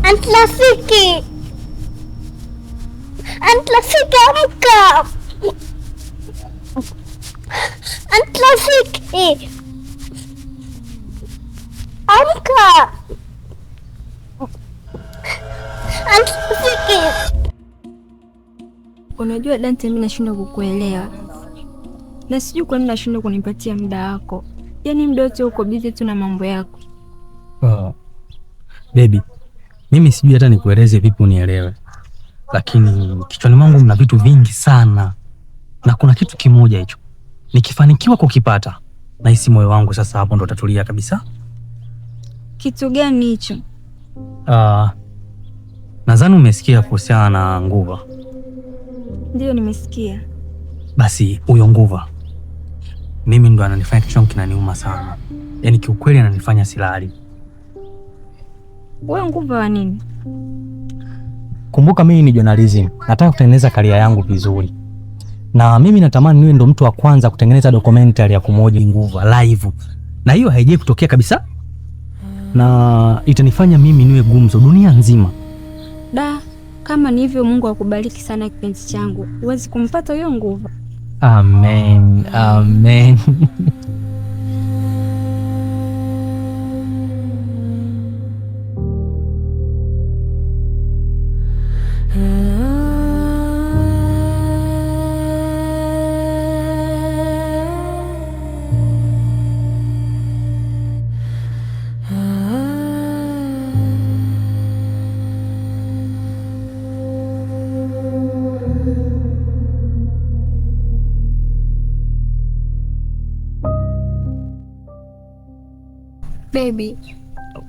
Anti Rafiki, Anti Rafiki, amka! Anti Rafiki, amka! Anti Rafiki. Unajua Dante, mimi nashindwa kukuelewa na sijui kwa nini nashindwa kunipatia muda wako. Yaani muda wote uko busy tu na mambo yako. Baby, mimi sijui hata nikueleze vipi unielewe, lakini kichwani mwangu mna vitu vingi sana, na kuna kitu kimoja hicho nikifanikiwa kukipata, nahisi moyo wangu sasa hapo ndo utatulia kabisa. Kitu gani hicho? Nadhani umesikia kuhusiana na Nguva. Ndio, nimesikia. Basi huyo Nguva mimi ndo ananifanya kichwa changu kinaniuma sana, yaani kiukweli ananifanya silali. Wewe Nguva wa nini? Kumbuka mimi ni journalism, nataka kutengeneza career yangu vizuri, na mimi natamani niwe ndo mtu wa kwanza kutengeneza documentary ya kumhoji Nguva live, na hiyo haijai kutokea kabisa, na itanifanya mimi niwe gumzo dunia nzima. Kama ni hivyo, Mungu akubariki sana kipenzi changu, huwezi kumpata huyo Nguva. Amen, amen. Baby,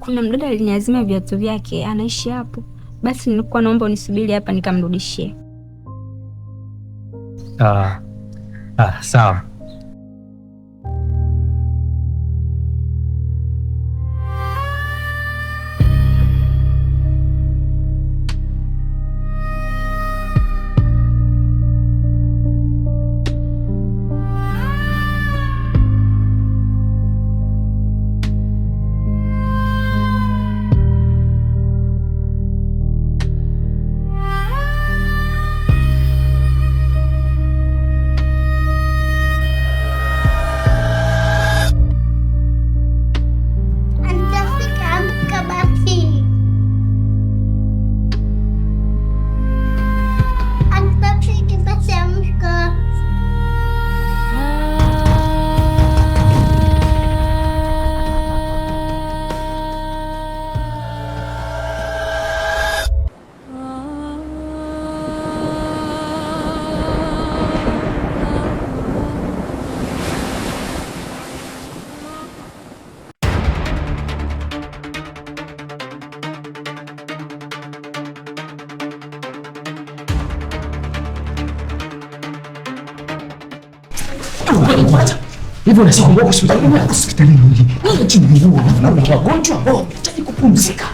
kuna mdada aliniazima viatu vyake, anaishi hapo. Basi nilikuwa naomba unisubiri hapa nikamrudishie. Sawa. Hivyo unasema mbona hospitalini na wagonjwa ambao wanahitaji kupumzika.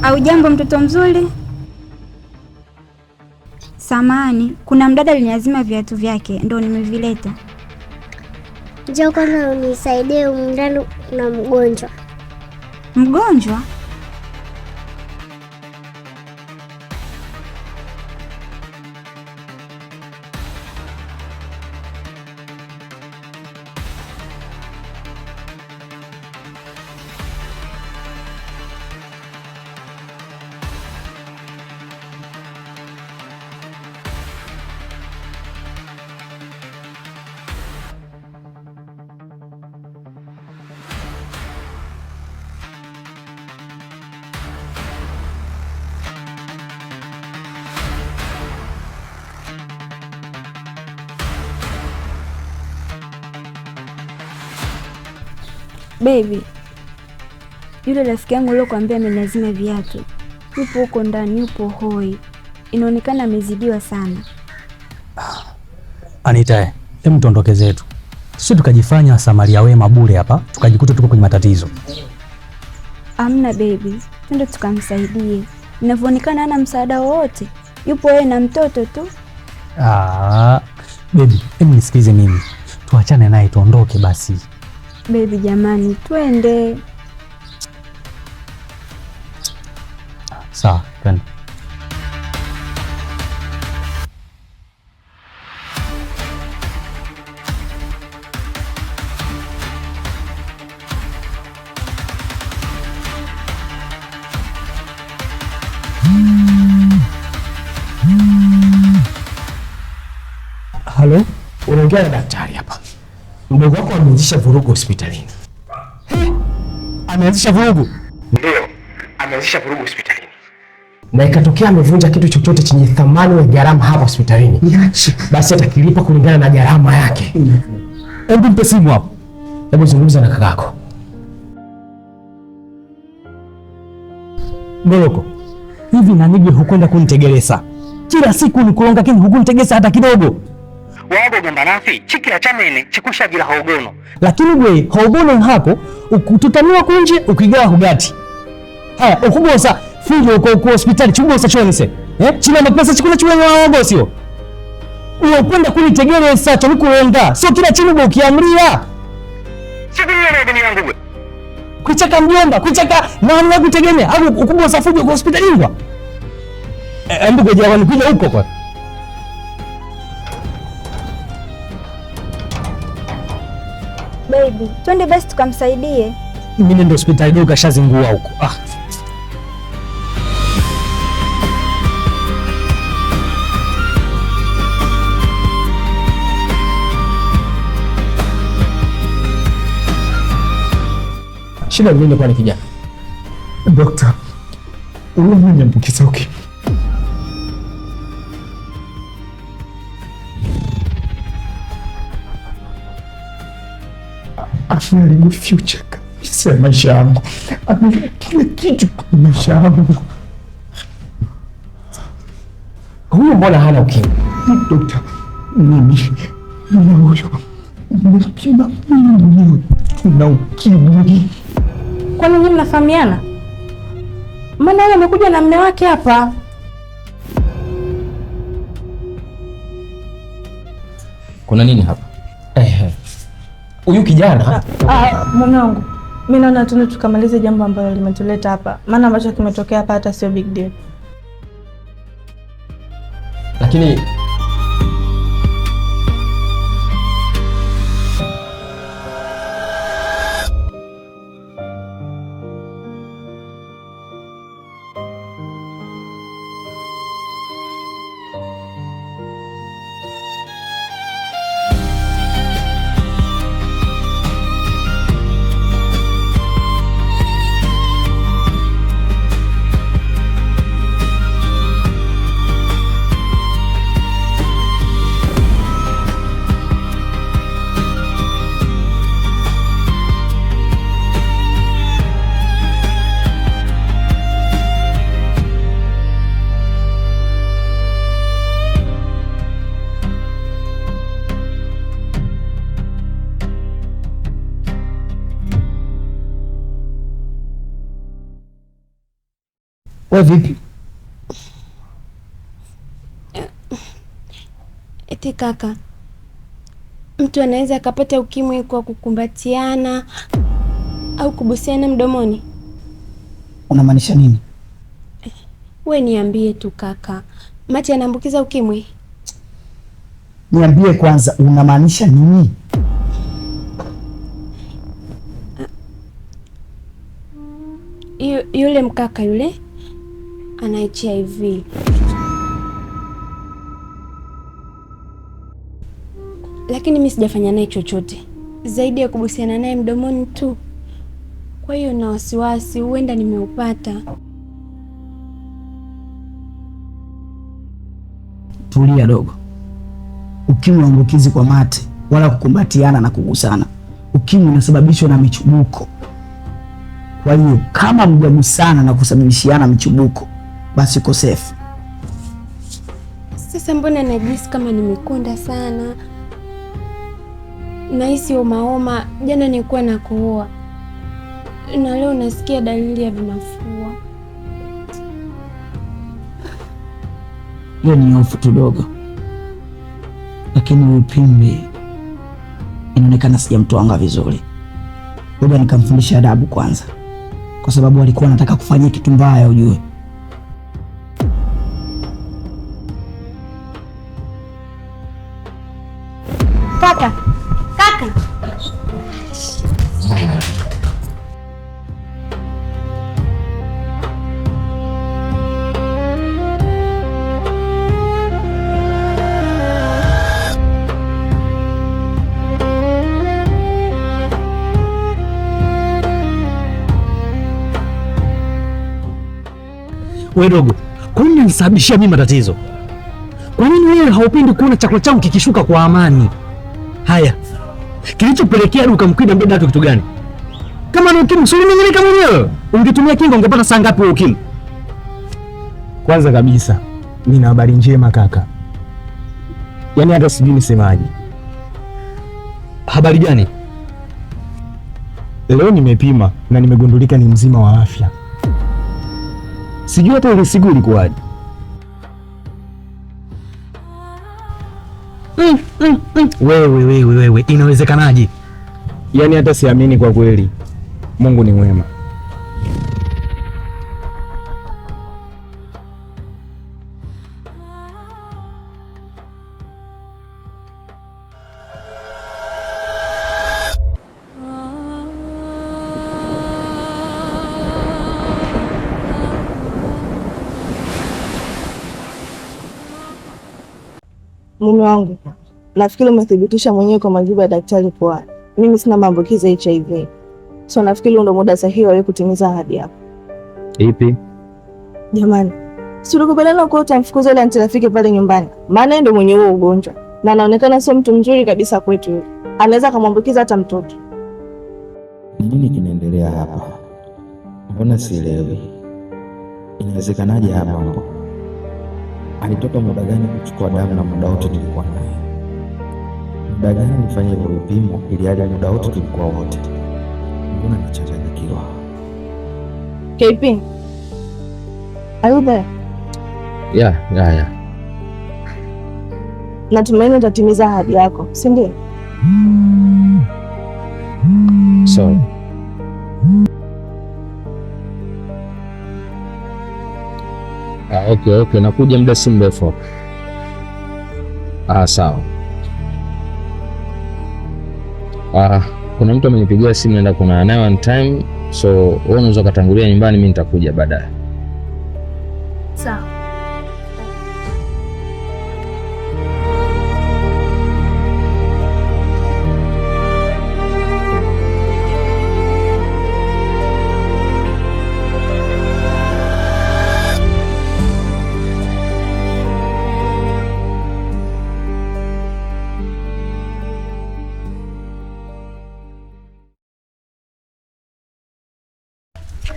Au jambo mtoto mzuri? Samahani, kuna mdada aliniazima viatu vyake, ndo nimevileta. Njoo kwanza unisaidie, umndani kuna mgonjwa. Mgonjwa? Baby, yule rafiki yangu aliyokuambia amenazima viatu yupo huko ndani, yupo hoi. Inaonekana amezidiwa sana. Anita, hebu tuondoke zetu. Sisi tukajifanya Samaria wema bure hapa, tukajikuta tuko kwenye matatizo. Amna baby, twende tukamsaidie. Inavyoonekana hana msaada wowote. Yupo yeye na mtoto tu. Baby, hebu nisikize mimi. Tuachane naye tuondoke basi. Baby jamani, twende. Sawa, twende. Halo, unaongea na daktari hapa. Mdogo wako ameanzisha vurugu hospitalini. Ameanzisha vurugu? Ndio, ameanzisha vurugu hospitalini. Na ikatokea amevunja kitu chochote chenye thamani ya gharama hapa hospitalini. Basi atakilipa kulingana na gharama yake. Hebu mpe simu hapo. Hebu zungumza na kakako. Mboloko, hivi na nije hukwenda kunitegeleza. Kila siku nikulonga kini hukuntegesa hata kidogo. Wago gamba nafi chikira chamene chikushagira hogono. Lakini gwe hogono hako ukututaniwa kunje ukigawa hugati. Haya ukubosa fujo uko hospitali chubosa chonse. China mapesa chikuna chwenye waongo sio. Unakwenda kunitegeleza cha nikulonga. Sio kila chini gwe ukiamria. Sikuni ya deni yangu gwe. Kuchaka mjomba, kuchaka na kutegemea au ukubosa fujo kwa hospitali ngwa. Mbugo jawani kuja huko kwa. Baby, twende basi tukamsaidie. Mimi ndio hospitali dogo kashazingua huko. Shida nini kwa kijana? Dokta, huyu mwenye ambukiza ukimwi. Ameharibu future kabisa ya maisha yangu. Ameharibu kila kitu kwa maisha yangu. Huyu mbona hana ukimwi? Dokta, mimi huyo nimepima mwenyewe tuna ukimwi. Kwani nyinyi mnafahamiana? Maana yeye amekuja na mume wake hapa. Kuna nini hapa? Huyu kijana Mume wangu, mimi naona tuende tukamalize jambo ambalo limetuleta hapa. Maana ambacho kimetokea hapa hata sio big deal. lakini Wewe vipi? Eti kaka, mtu anaweza akapata ukimwi kwa kukumbatiana au kubusiana mdomoni? Unamaanisha nini? We niambie tu kaka, Mati anaambukiza ukimwi? Niambie kwanza unamaanisha nini? Yule mkaka yule ana HIV. Lakini mimi sijafanya naye chochote zaidi ya kubusiana naye mdomoni tu. Kwa hiyo na wasiwasi huenda nimeupata. Tulia dogo. Ukimwi hauambukizi kwa mate wala kukumbatiana na kugusana. ukimwi unasababishwa na michubuko. Kwa hiyo kama mjagusana na kusababishiana michubuko, basi uko safe. Sasa mbona najisi kama nimekonda sana? Nahisi homa. Jana nilikuwa nakohoa na leo nasikia dalili ya vimafua. Hiyo ni hofu kidogo, lakini upimbe inaonekana sijamtoanga vizuri. Ngoja nikamfundisha adabu kwanza, kwa sababu alikuwa anataka kufanyia kitu mbaya ujue. Kaka. Wewe dogo, kwa nini unisababishia mimi matatizo? Kwa nini wewe haupendi kuona chakula changu kikishuka kwa amani? Haya, kilichopelekea ukamkwida mbele yako kitu gani? Kama ni ukimwi, sio mimi kama mwenyewe. Ungetumia kinga ungepata saa ngapi ukimwi? Kwanza kabisa, nina habari njema kaka. Yaani hata sijui nisemaje. Habari gani? Leo nimepima na nimegundulika ni mzima wa afya. Sijui hata ile siku ilikuwaje. Wewe, inawezekanaje? Yaani hata siamini kwa kweli. Mungu ni mwema. Mume wangu, nafikiri umethibitisha mwenyewe kwa majibu ya daktari kuwa mimi sina maambukizi ya HIV. So nafikiri ndio muda sahihi wa kutimiza ahadi yako. Ipi? Jamani, si ulikubaliana kwa utamfukuza ile anti rafiki pale nyumbani. Maana ndio mwenye huo ugonjwa. Na anaonekana sio mtu mzuri kabisa kwetu. Anaweza kumwambukiza hata mtoto. Nini kinaendelea hapa? Mbona sielewi? Inawezekanaje hapa mambo? Alitoka muda gani kuchukua damu na muda wote tulikuwa naye? Muda gani nifanye hivyo vipimo ili hadi muda wote tulikuwa wote? Mbona nachanganyikiwa? KP, are you there? Yeah. Natumaini utatimiza ahadi yako, si ndio? So okay, nakuja muda si mrefu. Sawa. Kuna mtu amenipigia simu naenda kuna naye one time, so wewe unaweza kutangulia nyumbani, mimi nitakuja baadaye. Sawa.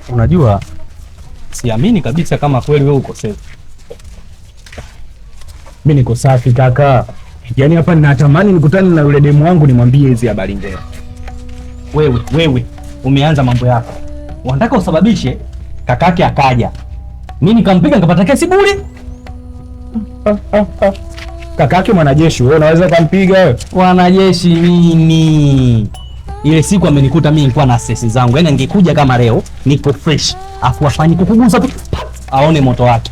Unajua, siamini kabisa kama kweli wewe uko safe. Mimi niko safi kaka. Yaani hapa ninatamani nikutane na yule demu wangu nimwambie hizi habari njema. Wewe umeanza mambo yako. Unataka usababishe kakake akaja. Mimi nikampiga nikapata kesi bure. Kakake mwanajeshi, wewe unaweza kumpiga wewe? Wanajeshi nini? Ile siku amenikuta mimi nilikuwa na stress zangu. Yaani angekuja kama leo niko fresh. Afu afanye kukugusa tu aone moto wake.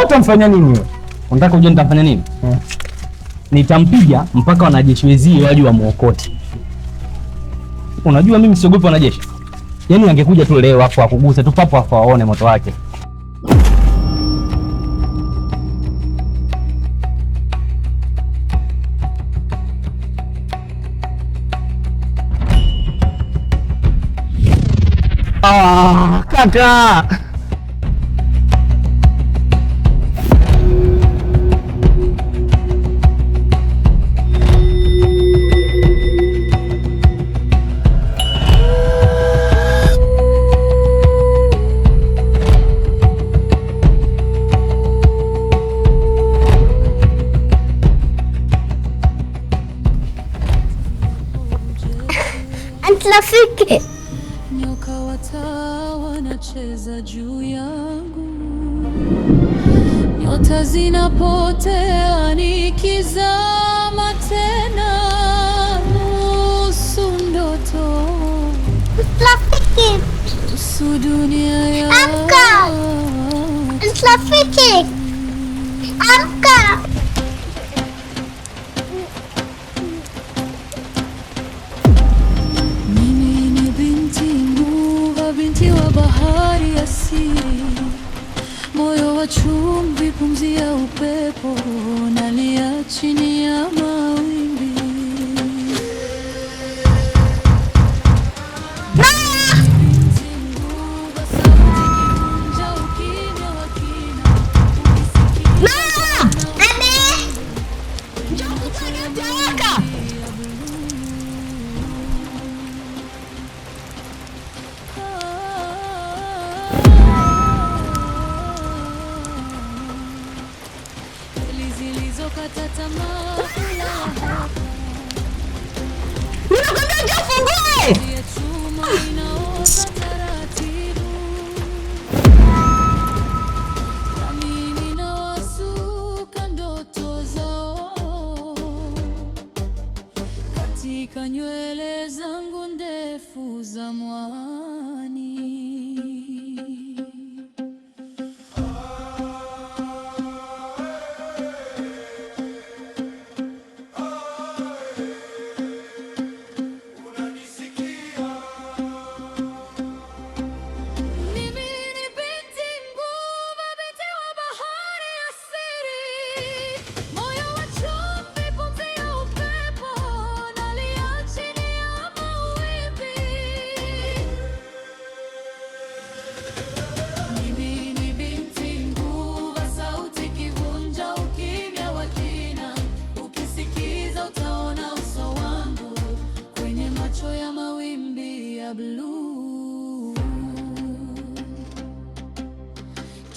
Utamfanya nini wewe? Unataka ujue nitamfanya nini? Nitampiga mpaka wanajeshi wezie waje wamuokote. Unajua mimi siogopi wanajeshi. Yaani angekuja tu leo afu akuguse tu papo afu aone moto wake. Kaka. Rafiki. Nyoka watawa wanacheza juu yangu, nyota zinapotea nikizama tena, nusu ndoto, Rafiki. nusu dunia ya Amka! Rafiki. Amka! Mimi ni binti nguva, binti wa bahari ya siri, moyo wa chumvi, pumzi ya upepo, nalia chini ya mawimbi. Binti nguva, sauti kivunja ukimya wa kina, zilizokata tamaa ya chuma inaota taratibu, nami ninawasuka ndoto zao katika nywele zangu ndefu za mwani.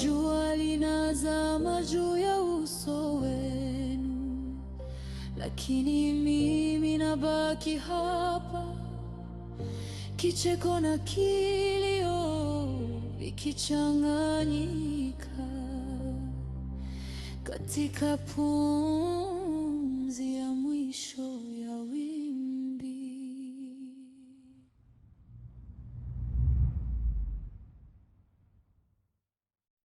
Jua linazama juu ya uso wenu, lakini mimi nabaki hapa, kicheko na kilio vikichanganyika katika pumzi